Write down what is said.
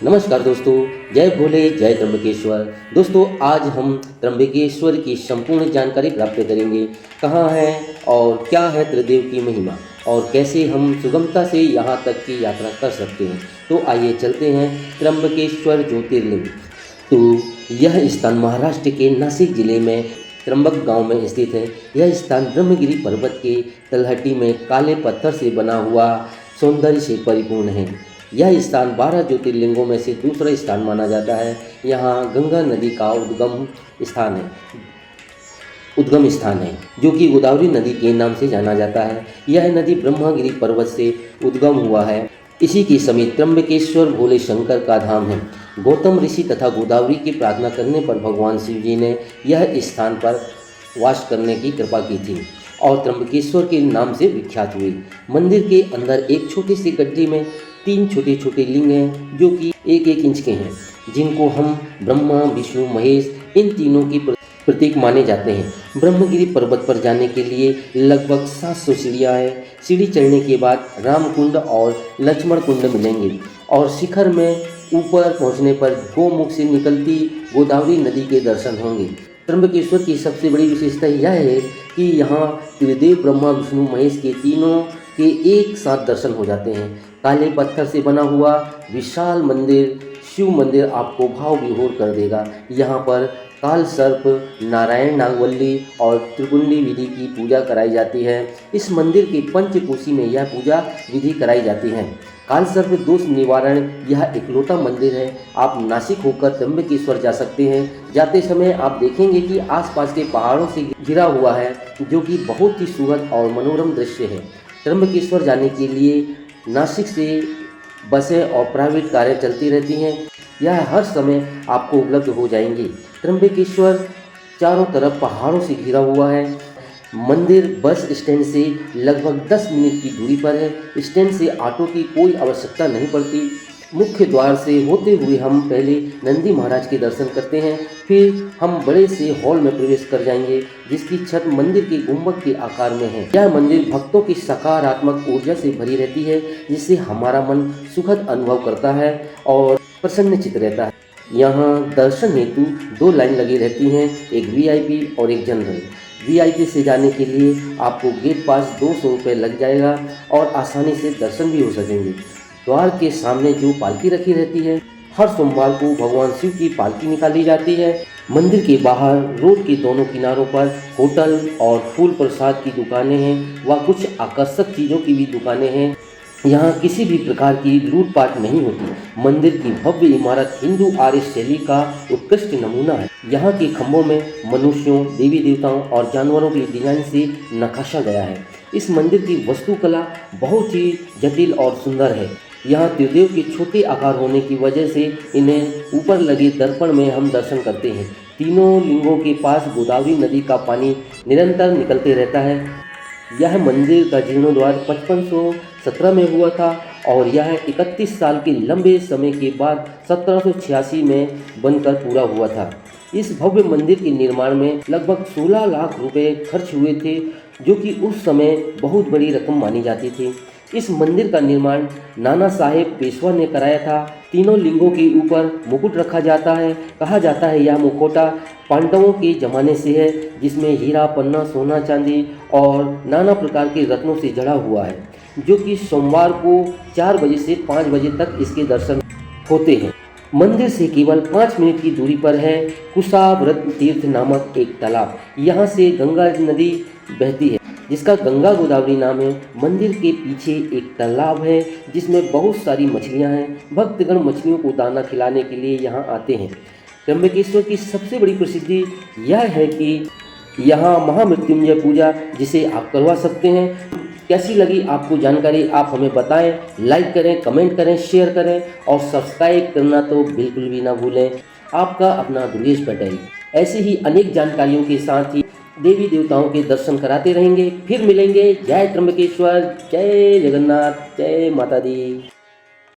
नमस्कार दोस्तों, जय भोले जय त्र्यंबकेश्वर। दोस्तों आज हम त्र्यंबकेश्वर की संपूर्ण जानकारी प्राप्त करेंगे। कहाँ है और क्या है त्रिदेव की महिमा और कैसे हम सुगमता से यहाँ तक की यात्रा कर सकते हैं। तो आइए चलते हैं त्र्यंबकेश्वर ज्योतिर्लिंग। तो यह स्थान महाराष्ट्र के नासिक जिले में त्र्यंबक गांव में स्थित है। यह स्थान ब्रह्मगिरी पर्वत के तलहटी में काले पत्थर से बना हुआ सौंदर्य से परिपूर्ण है। यह स्थान 12 ज्योतिर्लिंगों में से दूसरा स्थान माना जाता है। यहाँ गंगा नदी का उद्गम स्थान है जो कि गोदावरी नदी के नाम से जाना जाता है। यह नदी ब्रह्मगिरी पर्वत से उद्गम हुआ है। इसी के समीप त्र्यंबकेश्वर भोले शंकर का धाम है। गौतम ऋषि तथा गोदावरी की प्रार्थना करने पर भगवान शिव जी ने यह स्थान पर वास करने की कृपा की थी और त्र्यंबकेश्वर के नाम से विख्यात हुई। मंदिर के अंदर एक छोटी सी गड्ढे में 3 छोटे छोटे लिंग हैं जो कि 1-1 इंच के हैं, जिनको हम ब्रह्मा विष्णु महेश इन तीनों की प्रतीक माने जाते हैं। ब्रह्मगिरी पर्वत पर जाने के लिए लगभग 700 सीढ़ियाँ हैं। सीढ़ी चढ़ने के बाद राम कुंड और लक्ष्मण कुंड मिलेंगे और शिखर में ऊपर पहुंचने पर गोमुख से निकलती गोदावरी नदी के दर्शन होंगे। त्र्यंबकेश्वर की सबसे बड़ी विशेषता यह है कि यहाँ त्रिदेव ब्रह्मा विष्णु महेश के तीनों के एक साथ दर्शन हो जाते हैं। काले पत्थर से बना हुआ विशाल मंदिर शिव मंदिर आपको भाव विभोर कर देगा। यहाँ पर काल सर्प, नारायण नागवल्ली और त्रिपुंडी विधि की पूजा कराई जाती है। इस मंदिर के पंचकोशी में यह पूजा विधि कराई जाती है। काल सर्प दोष निवारण यह इकलौता मंदिर है। आप नासिक होकर त्र्यंबकेश्वर जा सकते हैं। जाते समय आप देखेंगे कि आसपास के पहाड़ों से घिरा हुआ है, जो कि बहुत ही सुखद और मनोरम दृश्य है। त्र्यंबकेश्वर जाने के लिए नासिक से बसें और प्राइवेट कारें चलती रहती हैं। यह हर समय आपको उपलब्ध हो जाएंगी। त्र्यंबकेश्वर चारों तरफ पहाड़ों से घिरा हुआ है। मंदिर बस स्टैंड से लगभग 10 मिनट की दूरी पर है। स्टैंड से ऑटो की कोई आवश्यकता नहीं पड़ती। मुख्य द्वार से होते हुए हम पहले नंदी महाराज के दर्शन करते हैं, फिर हम बड़े से हॉल में प्रवेश कर जाएंगे जिसकी छत मंदिर के गुंबद के आकार में है। यह मंदिर भक्तों की सकारात्मक ऊर्जा से भरी रहती है, जिससे हमारा मन सुखद अनुभव करता है और प्रसन्नचित्त रहता है। यहाँ दर्शन हेतु 2 लाइन लगी रहती हैं, एक वीआईपी और एक जनरल। वीआईपी से जाने के लिए आपको गेट पास 200 रुपये लग जाएगा और आसानी से दर्शन भी हो सकेंगे। द्वार के सामने जो पालकी रखी रहती है, हर सोमवार को भगवान शिव की पालकी निकाली जाती है। मंदिर के बाहर रोड के दोनों किनारों पर होटल और फूल प्रसाद की दुकानें हैं व कुछ आकर्षक चीज़ों की भी दुकानें हैं। यहाँ किसी भी प्रकार की लूटपाट नहीं होती। मंदिर की भव्य इमारत हिंदू आर्य शैली का उत्कृष्ट नमूना है। यहाँ के खंभों में मनुष्यों, देवी देवताओं और जानवरों के डिजाइन से नकाशा गया है। इस मंदिर की वास्तुकला बहुत ही जटिल और सुंदर है। यहाँ त्रिदेव के छोटे आकार होने की वजह से इन्हें ऊपर लगे दर्पण में हम दर्शन करते हैं। तीनों लिंगों के पास गोदावरी नदी का पानी निरंतर निकलते रहता है। यह मंदिर का जीर्णोद्धार 5517 में हुआ था और यह 31 साल के लंबे समय के बाद 1786 में बनकर पूरा हुआ था। इस भव्य मंदिर के निर्माण में लगभग 16 लाख रुपए खर्च हुए थे, जो कि उस समय बहुत बड़ी रकम मानी जाती थी। इस मंदिर का निर्माण नाना साहेब पेशवा ने कराया था। तीनों लिंगों के ऊपर मुकुट रखा जाता है। कहा जाता है यह मुखौटा पांडवों के जमाने से है, जिसमें हीरा, पन्ना, सोना, चांदी और नाना प्रकार के रत्नों से जड़ा हुआ है, जो कि सोमवार को 4 बजे से 5 बजे तक इसके दर्शन होते हैं। मंदिर से केवल 5 मिनट की दूरी पर है कुशाव्रत तीर्थ नामक एक तालाब। यहाँ से गंगा नदी बहती है, जिसका गंगा गोदावरी नाम है। मंदिर के पीछे एक तालाब है जिसमें बहुत सारी मछलियाँ हैं। भक्तगण मछलियों को दाना खिलाने के लिए यहाँ आते हैं। त्र्यंबकेश्वर की सबसे बड़ी प्रसिद्धि यह है कि यहाँ महामृत्युंजय पूजा, जिसे आप करवा सकते हैं। कैसी लगी आपको जानकारी, आप हमें बताएं। लाइक करें, कमेंट करें, शेयर करें और सब्सक्राइब करना तो बिल्कुल भी ना भूलें। आपका अपना दुर्गेश पटेल ऐसी ही अनेक जानकारियों के साथ ही देवी देवताओं के दर्शन कराते रहेंगे। फिर मिलेंगे। जय त्र्यंबकेश्वर, जय जगन्नाथ, जय माता दी।